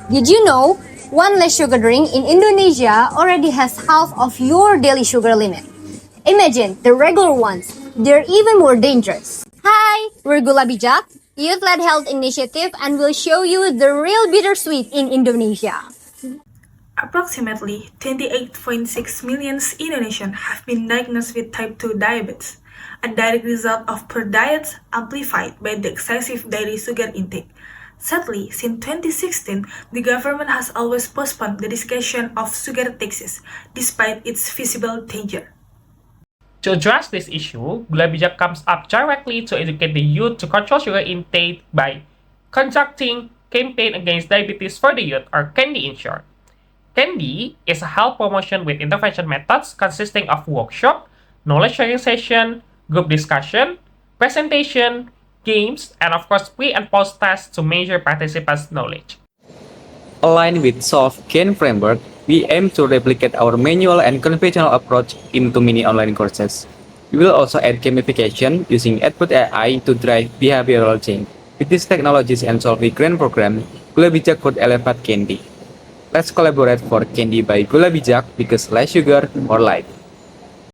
Did you know one less sugar drink in Indonesia already has half of your daily sugar limit? Imagine the regular ones, they're even more dangerous. Hi, we're Gulabijak, youth-led health initiative, and we'll show you the real bittersweet in Indonesia. Approximately 28.6 million Indonesians have been diagnosed with type 2 diabetes, a direct result of poor diets amplified by the excessive daily sugar intake. Sadly, since 2016, the government has always postponed the discussion of sugar taxes, despite its visible danger. To address this issue, Gulabijak comes up directly to educate the youth to control sugar intake by conducting campaign against diabetes for the youth, or CANDI in short. CANDI is a health promotion with intervention methods consisting of workshop, knowledge sharing session, group discussion, presentation, games, and of course pre and post tests to measure participants' knowledge. Aligned with SOLVE CAN framework, we aim to replicate our manual and conventional approach into mini online courses. We will also add gamification using output AI to drive behavioral change. With these technologies and Solve grant program, Gulabijak could elevate CANDI. Let's collaborate for CANDI by Gulabijak because less sugar, more life.